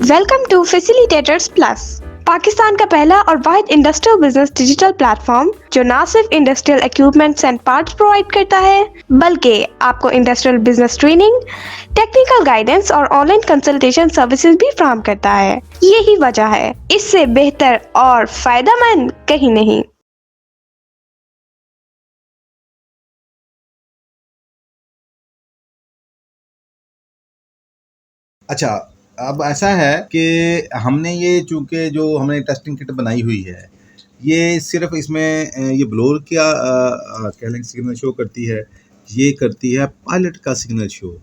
Welcome to facilitators plus, Pakistan का पहला और वाहिद इंडस्ट्रियल बिजनेस डिजिटल प्लेटफॉर्म जो न सिर्फ industrial equipments and parts provide करता है बल्कि आपको industrial business training, technical guidance और ऑनलाइन कंसल्टेशन सर्विसेज भी फराहम करता है। यही वजह है, इससे बेहतर और फायदेमंद कहीं नहीं। अच्छा, अब ऐसा है कि हमने ये चूँकि जो हमने टेस्टिंग किट बनाई हुई है, ये सिर्फ़ इसमें ये ब्लोअर का कह लें सिग्नल शो करती है, ये करती है पायलट का सिग्नल शो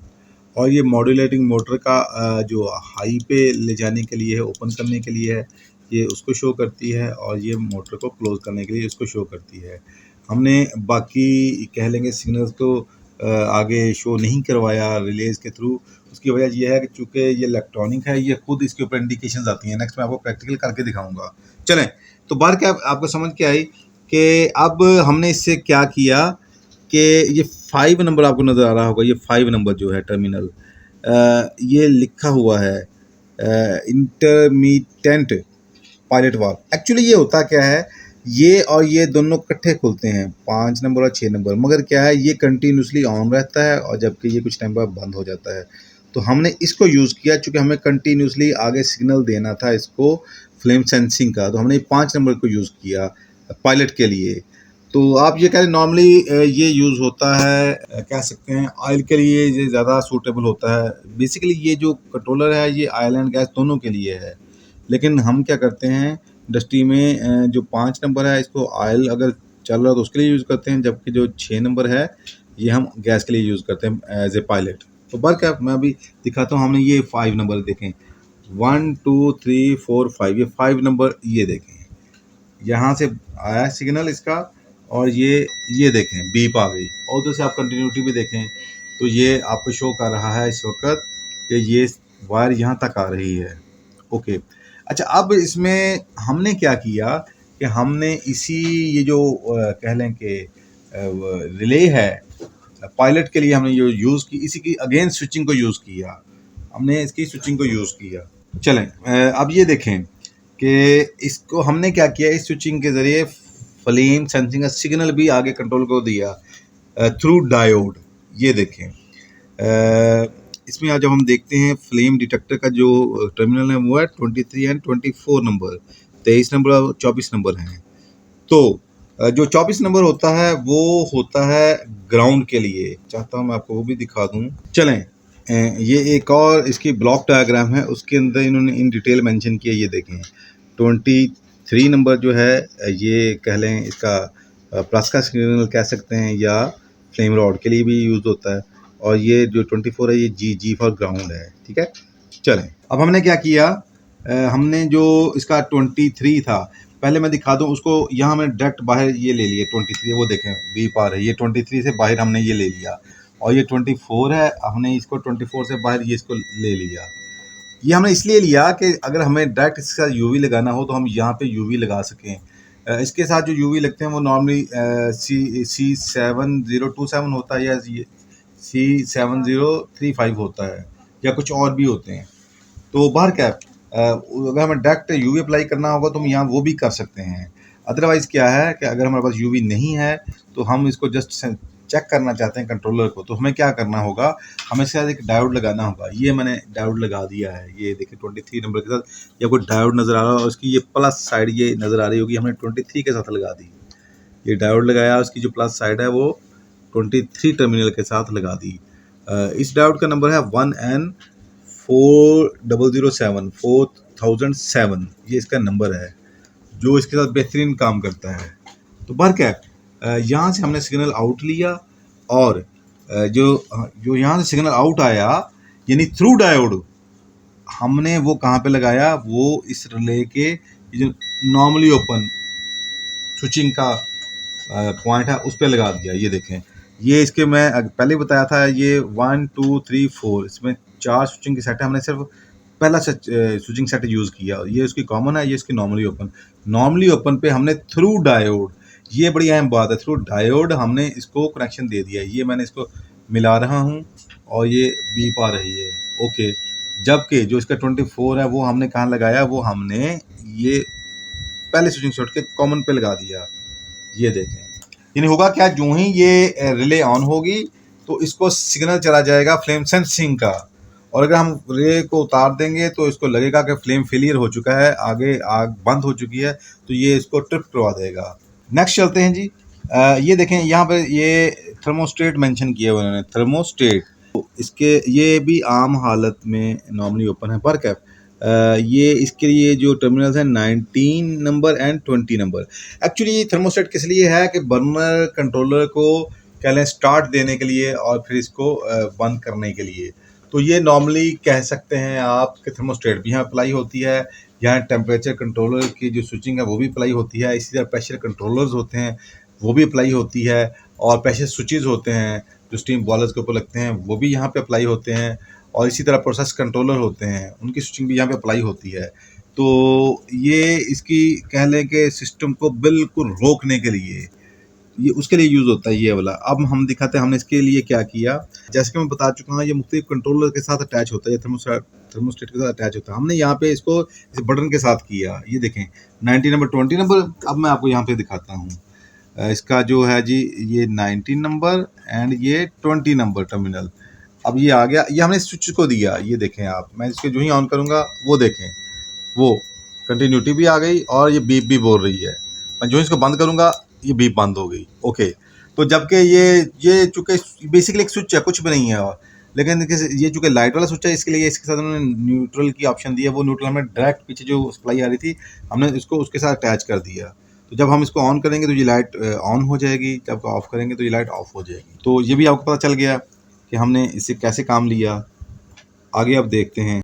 और ये मॉड्यूलेटिंग मोटर का जो हाई पे ले जाने के लिए है, ओपन करने के लिए है, ये उसको शो करती है और ये मोटर को क्लोज़ करने के लिए इसको शो करती है। हमने बाकी कह लेंगे सिग्नल्स को आगे शो नहीं करवाया रिलेज़ के थ्रू। उसकी वजह ये है कि चूँकि ये इलेक्ट्रॉनिक है, ये खुद इसके ऊपर इंडिकेशंस आती हैं। नेक्स्ट मैं आपको प्रैक्टिकल करके दिखाऊँगा। चलें, तो बात क्या आपको समझ के आई कि अब हमने इससे क्या किया कि ये 5 नंबर आपको नज़र आ रहा होगा, ये 5 नंबर जो है टर्मिनल ये लिखा हुआ है इंटरमिटेंट पायलट वाल्व। एक्चुअली ये होता क्या है, ये और ये दोनों इकट्ठे खुलते हैं 5 नंबर और 6 नंबर, मगर क्या है ये कंटिन्यूसली ऑन रहता है और जबकि ये कुछ टाइम बाद बंद हो जाता है। तो हमने इसको यूज़ किया चूँकि हमें कंटिन्यूसली आगे सिग्नल देना था इसको फ्लेम सेंसिंग का, तो हमने 5 नंबर को यूज़ किया पायलट के लिए। तो आप ये कह रहे नॉर्मली ये यूज़ होता है कह सकते हैं ऑयल के लिए ये ज़्यादा सूटेबल होता है। बेसिकली ये जो कंट्रोलर है ये ऑयल एंड गैस दोनों के लिए है। लेकिन हम क्या करते हैं इंडस्ट्री में जो 5 नंबर है इसको ऑयल अगर चल रहा है तो उसके लिए यूज़ करते हैं, जबकि जो 6 नंबर है ये हम गैस के लिए यूज़ करते हैं एज ए पायलट। तो बार क्या मैं अभी दिखाता हूँ, हमने ये 5 नंबर देखें 1 2 3 4 5, ये 5 नंबर ये देखें यहाँ से आया सिग्नल इसका और ये देखें बीप आ गई और उधर से आप कंटिन्यूटी भी देखें तो ये आपको शो कर रहा है इस वक्त कि ये वायर यहाँ तक आ रही है। ओके, अच्छा अब इसमें हमने क्या किया कि हमने इसी ये जो कह लें कि रिले है पायलट के लिए हमने जो यूज़ की इसी की अगेंस्ट स्विचिंग को यूज़ किया, हमने इसकी स्विचिंग को यूज़ किया। चलें अब ये देखें कि इसको हमने क्या किया, इस स्विचिंग के ज़रिए फ्लेम सेंसिंग का सिग्नल भी आगे कंट्रोल को दिया थ्रू डायोड। ये देखें इसमें आज जब हम देखते हैं फ्लेम डिटेक्टर का जो टर्मिनल है वो है 23 एंड 24 नंबर, 23 नंबर और 24 नंबर हैं। तो जो 24 नंबर होता है वो होता है ग्राउंड के लिए, चाहता हूँ मैं आपको वो भी दिखा दूँ। चलें ये एक और इसकी ब्लॉक डायग्राम है, उसके अंदर इन्होंने इन डिटेल मेंशन किया। ये देखें 23 नंबर जो है ये कह लें इसका प्लस का सिग्नल कह सकते हैं या फ्लेम रॉड के लिए भी यूज़ होता है, और ये जो 24 है ये जी फॉर ग्राउंड है। ठीक है, चलें अब हमने क्या किया, हमने जो इसका 23 था पहले मैं दिखा दूं उसको, यहाँ हमने डायरेक्ट बाहर ये ले लिया 23, वो देखें बीप आ रही है, ये 23 से बाहर हमने ये ले लिया और ये 24 है, हमने इसको 24 से बाहर ये इसको ले लिया। ये हमने इसलिए लिया कि अगर हमें डायरेक्ट इसके साथ यूवी लगाना हो तो हम यहाँ पे यूवी लगा सकें। इसके साथ जो यूवी लगते हैं वो नॉर्मली C7027 होता है या C7035 होता है या कुछ और भी होते हैं। तो बाहर क्या अगर हमें डायरेक्ट यूवी अप्लाई करना होगा तो हम यहाँ वो भी कर सकते हैं। अदरवाइज़ क्या है कि अगर हमारे पास यूवी नहीं है तो हम इसको जस्ट चेक करना चाहते हैं कंट्रोलर को, तो हमें क्या करना होगा, हमें इसके साथ एक डायोड लगाना होगा। ये मैंने डायोड लगा दिया है, ये देखिए 23 नंबर के साथ या कोई डायोड नज़र आ रहा है और उसकी ये प्लस साइड ये नज़र आ रही होगी, हमने 23 के साथ लगा दी। ये डायोड लगाया, उसकी जो प्लस साइड है वो 23 टर्मिनल के साथ लगा दी। इस डायोड का नंबर है 1N4007 4007, ये इसका नंबर है जो इसके साथ बेहतरीन काम करता है। तो बार क्या यहाँ से हमने सिग्नल आउट लिया और जो यहाँ से सिग्नल आउट आया यानी थ्रू डायोड हमने वो कहाँ पे लगाया, वो इस रिले के जो नॉर्मली ओपन स्विचिंग का पॉइंट है उस पर लगा दिया। ये देखें, ये इसके मैं पहले बताया था, ये 1 2 3 4 इसमें 4 स्विचिंग की सेट है, हमने सिर्फ पहला स्विचिंग सेट यूज़ किया। ये उसकी कॉमन है, ये इसकी नॉर्मली ओपन पे हमने थ्रू डायोड, ये बड़ी अहम बात है, थ्रू डायोड हमने इसको कनेक्शन दे दिया। ये मैंने इसको मिला रहा हूँ और ये बीप आ रही है। ओके, जबकि जो इसका 24 है वो हमने कहाँ लगाया, वो हमने ये पहले स्विचिंग शॉट के कॉमन पे लगा दिया। ये देखें, यानी होगा क्या, जो ही ये रिले ऑन होगी तो इसको सिग्नल चला जाएगा फ्लेम सेंसिंग का, और अगर हम रिले को उतार देंगे तो इसको लगेगा कि फ्लेम फेलियर हो चुका है, आगे आग बंद हो चुकी है, तो ये इसको ट्रिप करवा देगा। नेक्स्ट चलते हैं जी। ये देखें यहाँ पे ये थर्मोस्टेट मेंशन किया हुआ उन्होंने, थर्मोस्टेट। तो इसके ये भी आम हालत में नॉर्मली ओपन है पर कैप। ये इसके लिए जो टर्मिनल्स हैं 19 नंबर एंड 20 नंबर। एक्चुअली ये थर्मोस्टेट किस लिए है कि बर्नर कंट्रोलर को कह लें स्टार्ट देने के लिए और फिर इसको बंद करने के लिए। तो ये नॉर्मली कह सकते हैं आप कि थर्मोस्टेट भी यहाँ अप्लाई होती है, यहाँ टेम्परेचर कंट्रोलर की जो स्विचिंग है वो भी अप्लाई होती है, इसी तरह प्रेशर कंट्रोलर्स होते हैं वो भी अप्लाई होती है, और प्रेशर स्विचेस होते हैं जो स्टीम बॉयलर्स के ऊपर लगते हैं वो भी यहाँ पे अप्लाई होते हैं, और इसी तरह प्रोसेस कंट्रोलर होते हैं उनकी स्विचिंग भी यहाँ पे अप्लाई होती है। तो ये इसकी कह लें कि सिस्टम को बिल्कुल रोकने के लिए ये उसके लिए यूज़ होता है ये वाला। अब हम दिखाते हैं हमने इसके लिए क्या किया। जैसे कि मैं बता चुका हूँ, ये मुख्तलिफ कंट्रोलर के साथ अटैच होता है, थर्मोस्टेट के साथ अटैच होता है। हमने यहाँ पे इसको इस बटन के साथ किया, ये देखें 19 नंबर 20 नंबर। अब मैं आपको यहाँ पे दिखाता हूँ इसका जो है जी, ये 19 नंबर एंड ये 20 नंबर टर्मिनल। अब ये आ गया, ये हमने स्विच को दिया, ये देखें आप, मैं इसको जो ही ऑन करूँगा वो देखें, वो कंटिन्यूटी भी आ गई और ये बीप भी बोल रही है। मैं जो ही इसको बंद करूँगा ये बीप बंद हो गई। ओके, तो जबकि ये चूँकि बेसिकली एक स्विच है, कुछ भी नहीं है, और लेकिन ये चूँकि लाइट वाला स्विच है इसके लिए इसके साथ उन्होंने न्यूट्रल की ऑप्शन दी है। वो न्यूट्रल हमें डायरेक्ट पीछे जो सप्लाई आ रही थी हमने इसको उसके साथ अटैच कर दिया। तो जब हम इसको ऑन करेंगे तो ये लाइट ऑन हो जाएगी, जब ऑफ करेंगे तो ये लाइट ऑफ हो जाएगी। तो ये भी आपको पता चल गया कि हमने इससे कैसे काम लिया। आगे अब देखते हैं।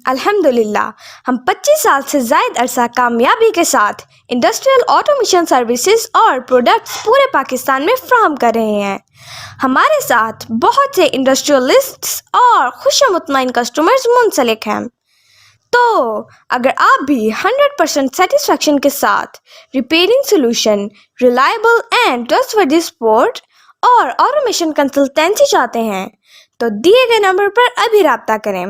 अल्हम्दुलिल्लाह, हम 25 साल से ज़ायद अरसा कामयाबी के साथ इंडस्ट्रियल ऑटोमेशन सर्विसेज और प्रोडक्ट्स पूरे पाकिस्तान में फ्राहम कर रहे हैं। हमारे साथ बहुत से इंडस्ट्रियलिस्ट्स और खुशमुतमईन कस्टमर्स मुंसलिक हैं। तो अगर आप भी 100% सेटिस्फेक्शन के साथ repairing solution, reliable and trustworthy support और ऑटोमेशन कंसल्टेंसी चाहते हैं तो दिए गए नंबर पर अभी राब्ता करें।